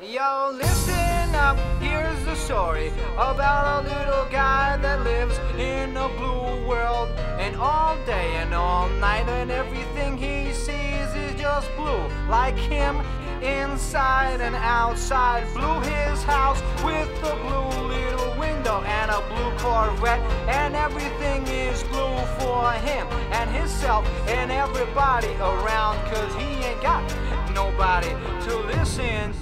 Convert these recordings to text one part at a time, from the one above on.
Yo, listen up, here's the story about a little guy that lives in a blue world. And all day and all night and everything he sees is just blue. Like him, inside and outside. Blue his house with a blue little window and a blue Corvette. And everything is blue for him and himself and everybody around. Cause he ain't got nobody to listen.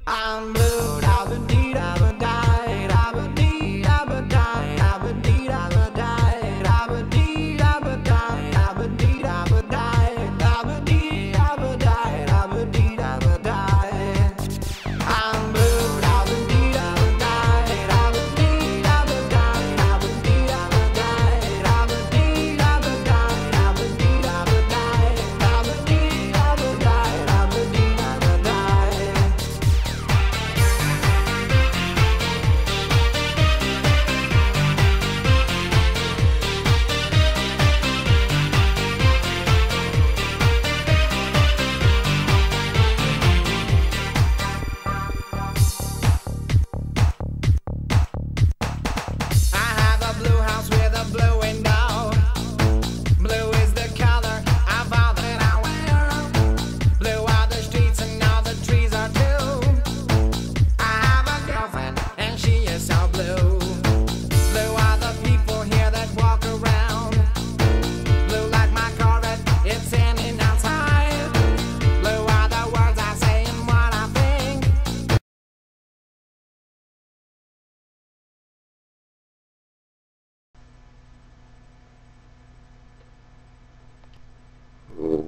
I'm blue, I've been deed, I've been died, I've been deed, I've been died, I've been deed, I've been died, I've been deed, I've been died, I've been deed, I've been died, I've been deed, I've been died, I've been deed, I've been died. I'm blue, I've been deed, I've been died, I've been deed, I've been died, I've been deed, I've been died, I've been deed, I've been died, I've been deed, I've been died, I've been deed, I've been died, I've been deed, I've been died.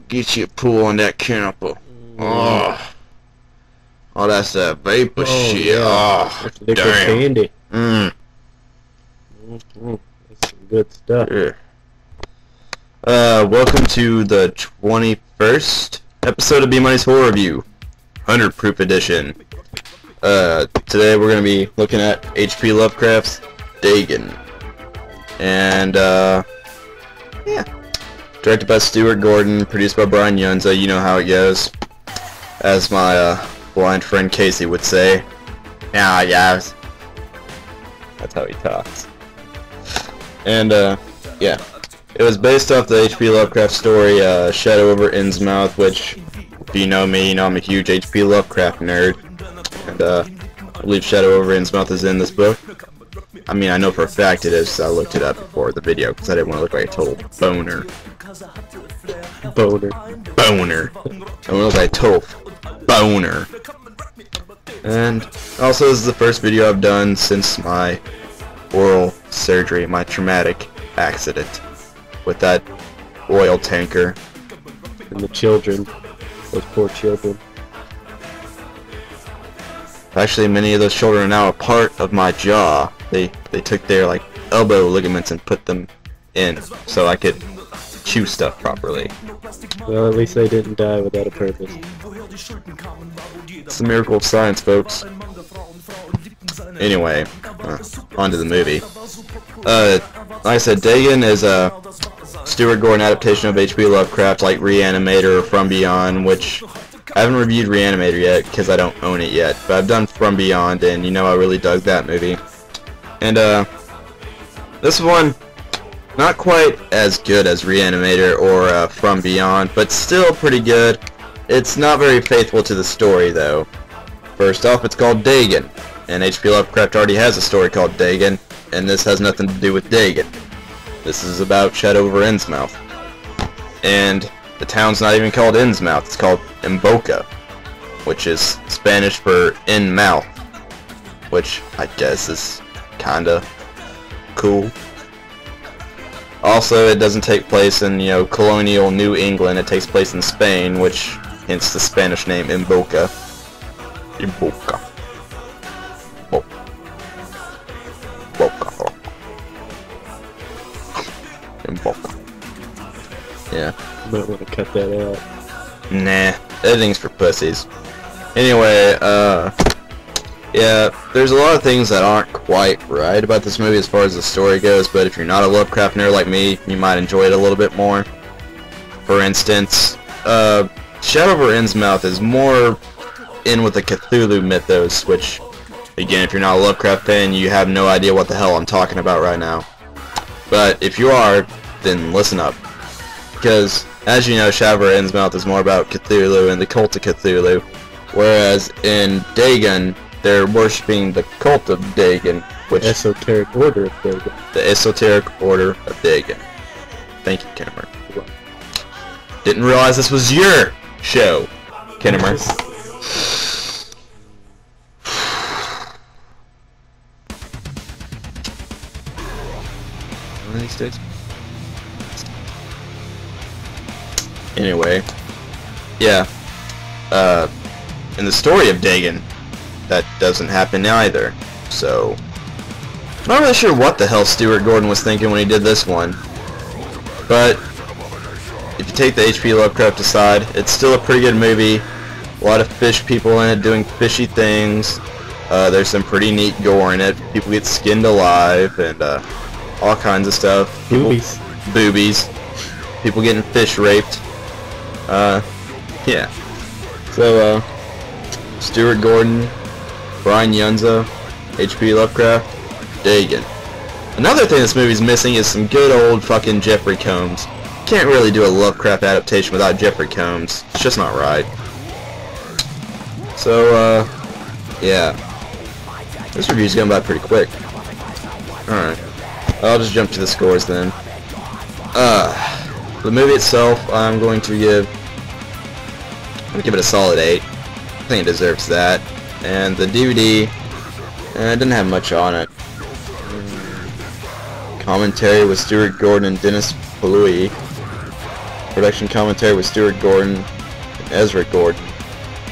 Get you a pull on that camper. Oh, that's that vapor shit. Yeah. Oh, That's liquid damn. candy. Mm. That's some good stuff. Yeah. Welcome to the 21st episode of B Money's Horror Review, 100 Proof Edition. Today we're gonna be looking at H.P. Lovecraft's Dagon, and yeah. Directed by Stuart Gordon, produced by Brian Yunza. You know how it goes. As my blind friend Casey would say. Yeah, yes. That's how he talks. And, yeah. It was based off the H.P. Lovecraft story, Shadow over Innsmouth, which, if you know me, you know I'm a huge H.P. Lovecraft nerd. And, I believe Shadow over Innsmouth is in this book. I mean, I know for a fact it is, so I looked it up before the video, because I didn't want to look like a total boner. Boner. Boner. I want to look like a total boner. And also, this is the first video I've done since my oral surgery, my traumatic accident with that oil tanker. And the children. Those poor children. Actually, many of those children are now a part of my jaw. They took their like elbow ligaments and put them in so I could chew stuff properly. Well, at least they didn't die without a purpose. It's the miracle of science, folks. Anyway, on to the movie. Like I said, Dagon is a Stuart Gordon adaptation of H.P. Lovecraft, like Reanimator or From Beyond, which I haven't reviewed Reanimator yet because I don't own it yet, but I've done From Beyond, and you know I really dug that movie. And this one, not quite as good as Reanimator or From Beyond, but still pretty good. It's not very faithful to the story, though. First off, it's called Dagon, and H.P. Lovecraft already has a story called Dagon, and this has nothing to do with Dagon. This is about Shadow over Innsmouth. And the town's not even called Innsmouth, it's called Imboca, which is Spanish for in mouth, which I guess is kinda cool. Also, it doesn't take place in, you know, colonial New England. It takes place in Spain, which hence the Spanish name Imboca. Imboca. Imboca. Imboca. Yeah. You might want to cut that out. Nah, editing's for pussies. Anyway, yeah, there's a lot of things that aren't quite right about this movie as far as the story goes, but if you're not a Lovecraft nerd like me, you might enjoy it a little bit more. For instance, Shadow over Innsmouth is more in with the Cthulhu mythos, which, again, if you're not a Lovecraft fan, you have no idea what the hell I'm talking about right now. But if you are, then listen up. Because, as you know, Shadow over Innsmouth is more about Cthulhu and the cult of Cthulhu, whereas in Dagon, they're worshipping the cult of Dagon, which... Esoteric order of Dagon. The esoteric order of Dagon. Thank you, Kennemer. Didn't realize this was your show, Kennemer. Anyway, yeah. In the story of Dagon, that doesn't happen either. So, I'm not really sure what the hell Stuart Gordon was thinking when he did this one. But if you take the H.P. Lovecraft aside, it's still a pretty good movie. A lot of fish people in it doing fishy things. There's some pretty neat gore in it. People get skinned alive and all kinds of stuff. Boobies. Boobies. People getting fish raped. Yeah. So, Stuart Gordon, Brian Yunza, H.P. Lovecraft, Dagon. Another thing this movie's missing is some good old fucking Jeffrey Combs. Can't really do a Lovecraft adaptation without Jeffrey Combs. It's just not right. So, yeah. This review's going by pretty quick. Alright. I'll just jump to the scores then. The movie itself, I'm going to give it a solid 8. I think it deserves that. And the DVD, it didn't have much on it. Commentary with Stuart Gordon and Dennis Palui. Production commentary with Stuart Gordon and Ezra Gordon.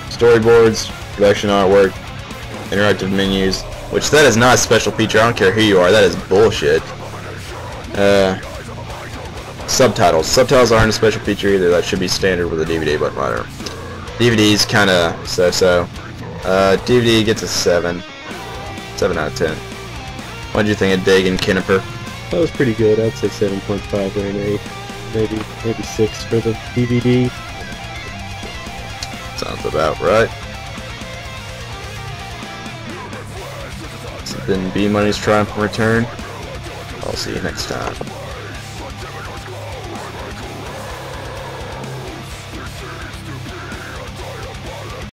Storyboards, production artwork, interactive menus, which that is not a special feature. I don't care who you are, that is bullshit. Subtitles. Subtitles aren't a special feature either. That should be standard with a DVD, but whatever. DVD's kinda so-so. DVD gets a 7. 7 out of 10. What did you think of Dagon, Kenneper? That was pretty good. I'd say 7.5 or an 8. Maybe 6 for the DVD. Sounds about right. This has been B Money's Triumphant Return. I'll see you next time.